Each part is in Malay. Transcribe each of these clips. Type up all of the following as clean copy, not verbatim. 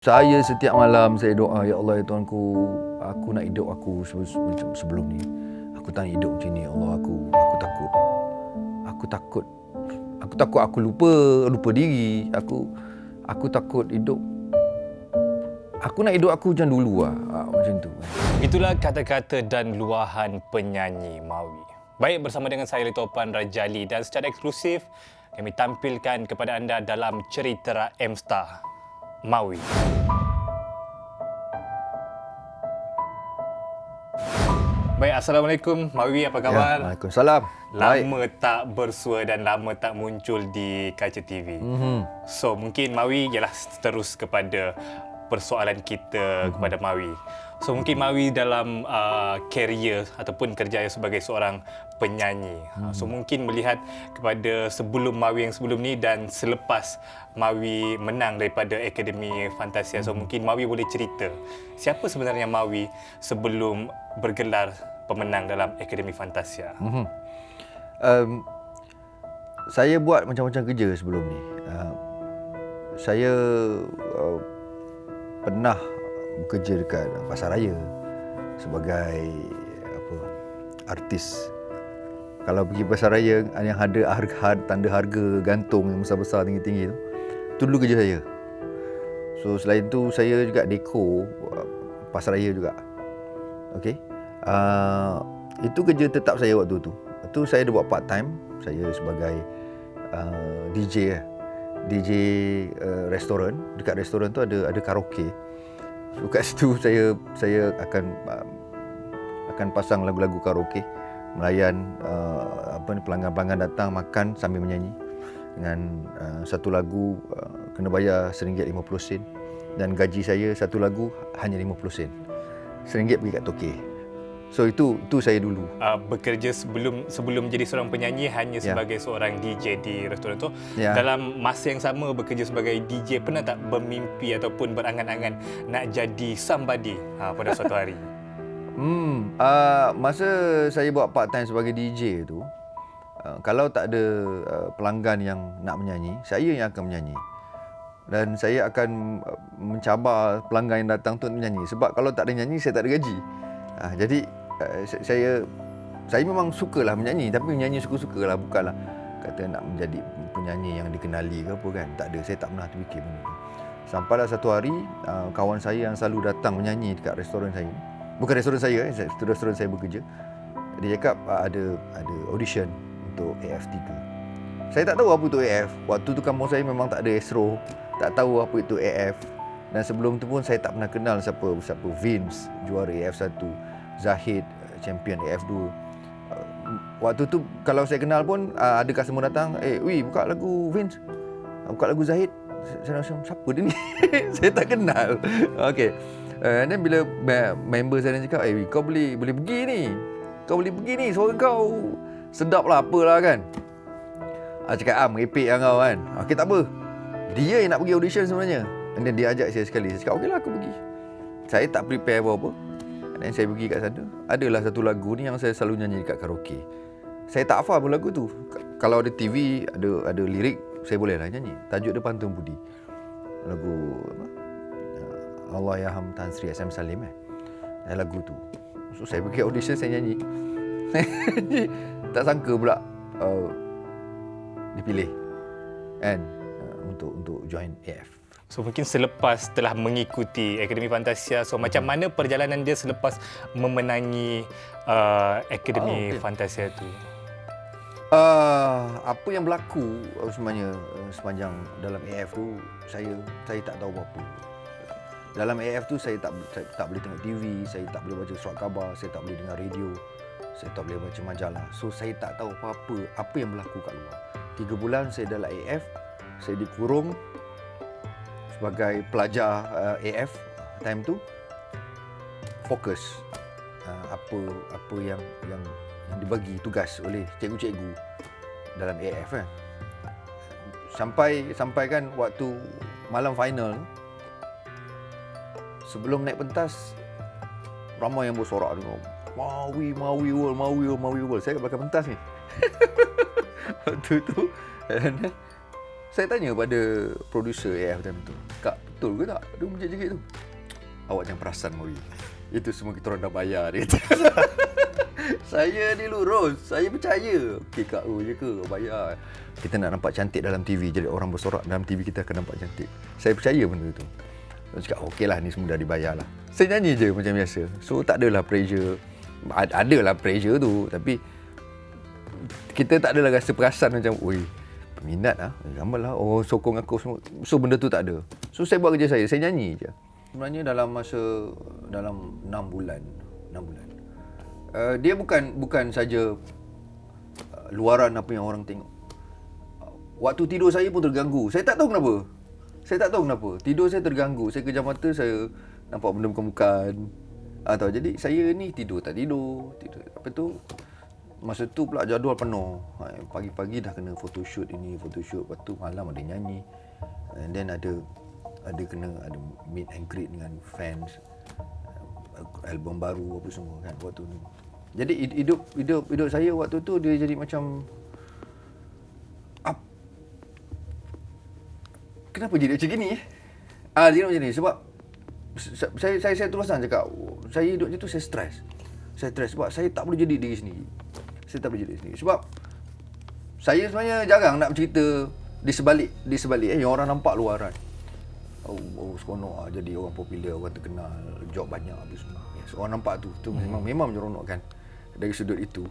Saya setiap malam saya doa, ya Allah ya Tuhanku, aku nak hidup aku macam sebelum ni. Aku tak nak hidup macam ni, ya Allah, aku takut. Aku takut. Aku takut aku lupa diri. Aku takut hidup. Aku nak hidup aku macam dulu macam tu. Itulah kata-kata dan luahan penyanyi Mawi. Baik, bersama dengan saya Litopan Rajali, dan secara eksklusif kami tampilkan kepada anda dalam cerita M-Star Mawi. Baik, Assalamualaikum Mawi, apa khabar? Ya, Waalaikumsalam. Lama tak bersua dan lama tak muncul di kaca TV. So mungkin Mawi ialah terus kepada persoalan kita kepada Mawi. So mungkin Mawi dalam career ataupun kerjaya sebagai seorang penyanyi. So mungkin melihat kepada sebelum Mawi yang sebelum ni dan selepas Mawi menang daripada Akademi Fantasia. So mungkin Mawi boleh cerita siapa sebenarnya Mawi sebelum bergelar pemenang dalam Akademi Fantasia. Saya buat macam-macam kerja sebelum ni. Saya pernah bekerja dekat Pasaraya sebagai artis. Kalau pergi Pasaraya yang ada tanda harga gantung yang besar-besar tinggi-tinggi tu dulu kerja saya. So selain tu saya juga dekor Pasaraya juga. Okey. Itu kerja tetap saya waktu tu. Itu saya ada buat part time. Saya sebagai DJ restoran. Dekat restoran tu ada karaoke. So kat situ saya akan pasang lagu-lagu karaoke, melayan pelanggan-pelanggan datang makan sambil menyanyi. Dengan satu lagu kena bayar RM1.50 dan gaji saya satu lagu hanya 50 sen. RM1 pergi kat toke. So itu saya dulu. Bekerja sebelum menjadi seorang penyanyi hanya sebagai seorang DJ di restoran tu. Dalam masa yang sama bekerja sebagai DJ, pernah tak bermimpi ataupun berangan-angan nak jadi somebody pada suatu hari? Masa saya buat part time sebagai DJ tu, kalau tak ada pelanggan yang nak menyanyi, saya yang akan menyanyi. Dan saya akan mencabar pelanggan yang datang tu untuk menyanyi. Sebab kalau tak ada nyanyi, saya tak ada gaji. Jadi saya memang sukalah menyanyi, tapi menyanyi suka-sukalah, bukanlah kata nak menjadi penyanyi yang dikenali ke apa kan. Tak ada, saya tak pernah terfikir benda tu. Sampailah satu hari kawan saya yang selalu datang menyanyi dekat restoran saya, bukan restoran saya, restoran saya bekerja, dia cakap ada audition untuk AF3. Saya tak tahu apa itu AF. Waktu tu kampung saya memang tak ada Astro, tak tahu apa itu AF. Dan sebelum tu pun saya tak pernah kenal siapa Vince, juara AF1, Zahid, champion AF2. Waktu tu kalau saya kenal pun ada customer datang, buka lagu Vince, buka lagu Zahid. Saya rasa siapa dia ni? Saya tak kenal. Okey. And then bila member saya cakap, kau boleh pergi ni. Kau boleh pergi ni, suara kau sedap lah, apalah kan. Cakap merepek lah kau kan. Okey, tak apa. Dia yang nak pergi audition sebenarnya. And then dia ajak saya sekali. Saya cakap, okeylah aku pergi. Saya tak prepare apa-apa. Dan saya pergi kat sana. Adalah satu lagu ni yang saya selalu nyanyi dekat karaoke. Saya tak hafal pun lagu tu. Kalau ada TV, ada lirik, saya bolehlah nyanyi. Tajuk dia Pantun Budi. Lagu Allahyarham Tan Sri SM Salim lagu tu. So saya pergi audition, saya nyanyi. Tak sangka pula dipilih kan untuk join AF. So mungkin selepas telah mengikuti Akademi Fantasia, so macam mana perjalanan dia selepas memenangi Akademi Fantasia tu? Apa yang berlaku sebenarnya sepanjang dalam AF tu, saya tak tahu apa-apa. Dalam AF tu saya tak boleh tengok TV, saya tak boleh baca surat khabar, saya tak boleh dengar radio, saya tak boleh baca majalah. So saya tak tahu apa yang berlaku kat luar. 3 bulan saya dalam AF, saya dikurung sebagai pelajar AF time tu, fokus apa yang dibagi tugas oleh cikgu-cikgu dalam AF kan. Sampai kan waktu malam final, sebelum naik pentas, ramai yang bersorak dengar Mawi World. Saya kat belakang pentas ni. Waktu tu saya tanya pada producer AF time tu, Kak, betul ke tak? Dia menjerit tu. Awak jangan perasan Mawi. Itu semua kita orang dah bayar dia kata. Saya ni lurus, saya percaya. Okey Kak O je ke, bayar. Kita nak nampak cantik dalam TV, jadi orang bersorak dalam TV kita akan nampak cantik. Saya percaya benda tu. Saya cakap okey lah, ni semua dah dibayar lah. Saya nyanyi je macam biasa. So tak adalah pressure. Adalah pressure tu, tapi kita tak adalah rasa perasan macam, oi, peminat lah, ramai lah, oh sokong aku semua. So benda tu tak ada. So saya buat kerja saya nyanyi je. Sebenarnya dalam 6 bulan. Dia bukan saja luaran apa yang orang tengok. Waktu tidur saya pun terganggu. Saya tak tahu kenapa. Tidur saya terganggu. Saya kejam mata, saya nampak benda bukan-bukan. Jadi saya ni tidur. Apa tu? Masa tu pula jadual penuh. Pagi-pagi dah kena photoshoot ini, photoshoot. Lepas tu malam ada nyanyi. And then ada meet and greet dengan fans, album baru apa semua kan waktu tu. Jadi hidup saya waktu tu dia jadi macam kenapa jadi macam gini dia macam ni sebab saya teruskan cakap, saya hidup macam tu saya stres sebab saya tak boleh jadi diri sendiri. Sebab saya sebenarnya jarang nak bercerita di sebalik yang orang nampak luaran. Seronok jadi orang popular, orang terkenal, job banyak apa semua. Yes, orang nampak tu memang menyeronokkan dari sudut itu.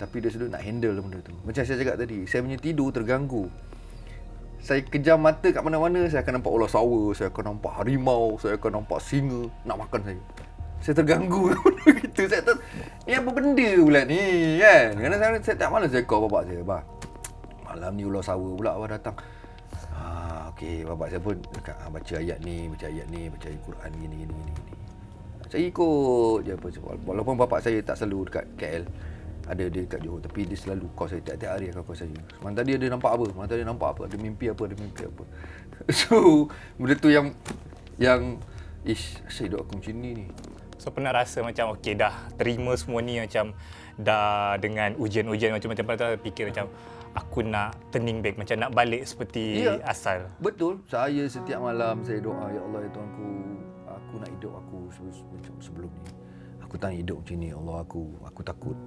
Tapi dari sudut nak handle benda tu. Macam saya cakap tadi, saya punya tidur terganggu. Saya kejam mata kat mana-mana, saya akan nampak ular sawa, saya akan nampak harimau, saya akan nampak singa nak makan saya. Saya terganggu benda gitu. Ni apa benda pula ni kan? Kerana saya tak malas saya call bapak saya, "Bah, malam ni ular sawa pula abah datang." Okey, bapak saya pun cakap, baca ayat ni, baca ayat Quran gini. Saya ikut je apa sebab walaupun bapak saya tak selalu dekat KL. Ada dia dekat Johor, tapi dia selalu call saya tiap-tiap hari akan call saya. Sementara dia nampak apa, ada mimpi apa. So, benda tu yang saya hidup aku macam ni. So pernah rasa macam okey dah terima semua ni, macam dah dengan ujian-ujian macam-macam, pada fikir macam aku nak turning back, macam nak balik seperti asal. Betul. Saya setiap malam saya doa, ya Allah ya Tuhanku, aku nak hidup aku macam sebelum ni. Aku tak nak hidup macam ni. Allah, aku takut.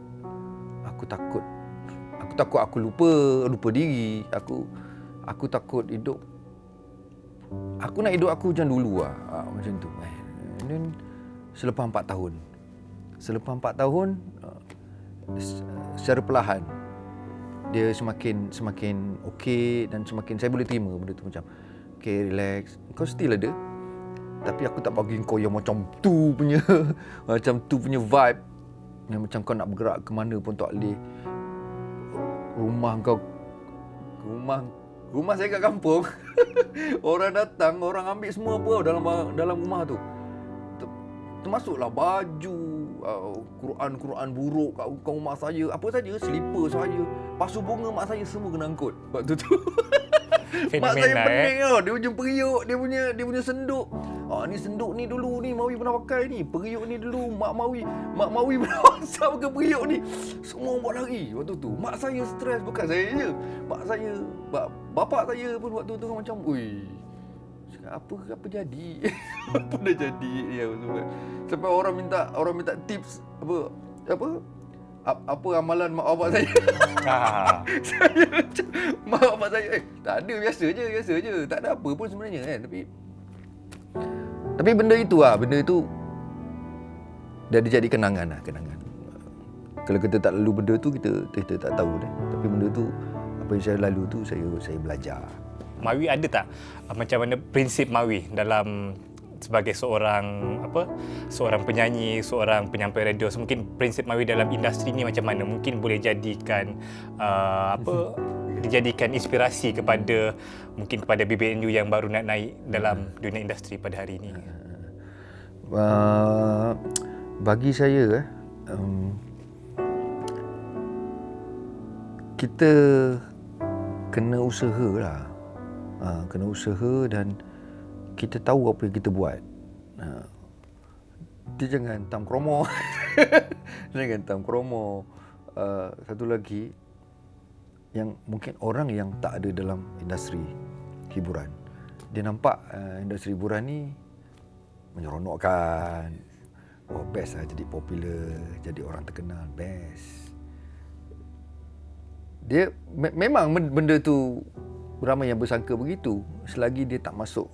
Aku takut aku lupa diri. Aku takut hidup. Aku nak hidup aku macam dulu lah. Macam tu. And then selepas 4 tahun secara perlahan dia semakin okey dan semakin saya boleh terima benda tu, macam okey, relax, kau still ada, tapi aku tak bagi kau yang macam tu punya vibe yang macam kau nak bergerak ke mana pun tak boleh. Rumah saya kat kampung. Orang datang, orang ambil semua apa dalam rumah tu. Termasuklah baju, Quran buruk kat rumah saya, apa saja, slipper saya, pasu bunga mak saya semua kena angkut waktu tu. Mak saya pening tau, dia punya periuk, dia punya senduk. Ni senduk ni dulu ni Mawi pernah pakai ni, periuk ni dulu mak Mawi pernah pakai periuk ni. Semua buat lari waktu tu. Mak saya stres, bukan saya je. Mak saya, bapak saya pun waktu tu macam, ui, apa jadi? Apa dah jadi? Ya, sampai orang minta tips apa amalan mak bapak saya. Saya macam, mak bapak saya tak ada, biasa je, tak ada apa pun sebenarnya kan, tapi benda itu dah jadi kenangan. Kalau kita tak lalu benda tu, kita tak tahu dah. Tapi benda tu, apa yang saya lalu tu, saya belajar. Mawi ada tak macam mana prinsip Mawi dalam sebagai seorang penyanyi, seorang penyampai radio? So, mungkin prinsip Mawi dalam industri ni macam mana? Mungkin boleh jadikan dijadikan inspirasi kepada BBNU yang baru nak naik dalam dunia industri pada hari ini. Bagi saya kita kena usahalah. Kena usaha dan kita tahu apa yang kita buat. Dia jangan tam kromo. Satu lagi yang mungkin orang yang tak ada dalam industri hiburan, dia nampak industri hiburan ni menyeronokkan. Oh, best lah jadi popular, jadi orang terkenal, best. Dia memang benda tu ramai yang bersangka begitu. Selagi dia tak masuk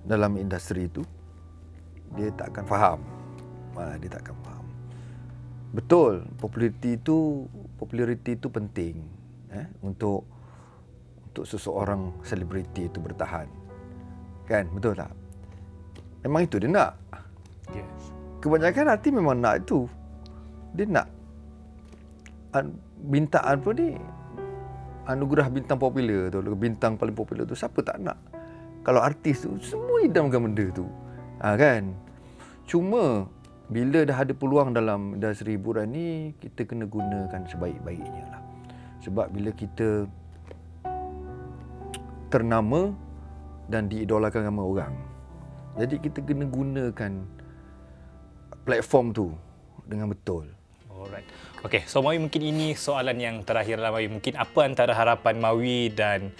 dalam industri itu, dia tak akan faham. Dia tak akan faham. Betul, populariti itu penting untuk seseorang selebriti itu bertahan. Kan, betul tak? Memang itu dia nak. Yes. Kebanyakan artis memang nak itu. Dia nak bintang apa ni, anugerah bintang popular tu, bintang paling popular tu, siapa tak nak? Kalau artis tu semua idamkan benda tu. Kan? Cuma bila dah ada peluang dalam industri hiburan ni, kita kena gunakan sebaik-baiknya lah. Sebab bila kita ternama dan diidolakan ramai orang, jadi kita kena gunakan platform tu dengan betul. Alright. Okay, so Mawi, mungkin ini soalan yang terakhir lah Mawi. Mungkin apa antara harapan Mawi dan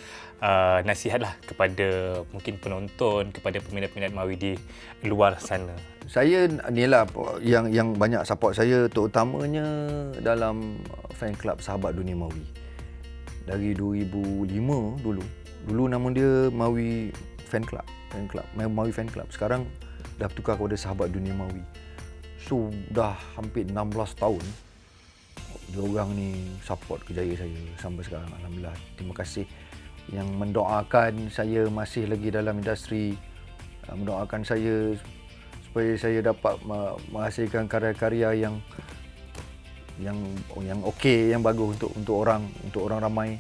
nasihat lah kepada mungkin penonton, kepada peminat-peminat Mawi di luar sana? Saya ni lah yang banyak support saya, terutamanya dalam fan club Sahabat Dunia Mawi. Dari 2005 dulu nama dia Mawi Fan Club, Mawi Fan Club. Sekarang dah bertukar kepada Sahabat Dunia Mawi. So dah hampir 16 tahun dia orang ni support kejayaan saya sampai sekarang. Alhamdulillah. Terima kasih yang mendoakan saya masih lagi dalam industri, mendoakan saya supaya saya dapat menghasilkan karya-karya yang okey, yang bagus untuk orang ramai.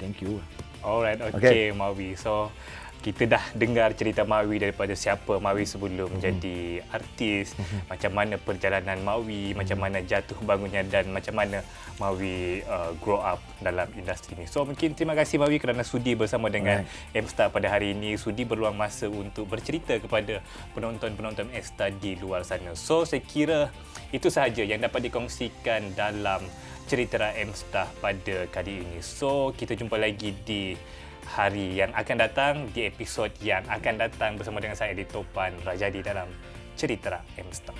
Thank you. Alright, okay Mawi. So kita dah dengar cerita Mawi daripada siapa Mawi sebelum menjadi artis, macam mana perjalanan Mawi, macam mana jatuh bangunnya dan macam mana Mawi grow up dalam industri ini. So mungkin terima kasih Mawi kerana sudi bersama dengan M-Star pada hari ini, sudi berluang masa untuk bercerita kepada penonton-penonton M-Star di luar sana. So saya kira itu sahaja yang dapat dikongsikan dalam cerita M-Star pada kali ini. So kita jumpa lagi di hari yang akan datang, di episod yang akan datang bersama dengan saya di Topan Rajadi dalam Cerita M-Star.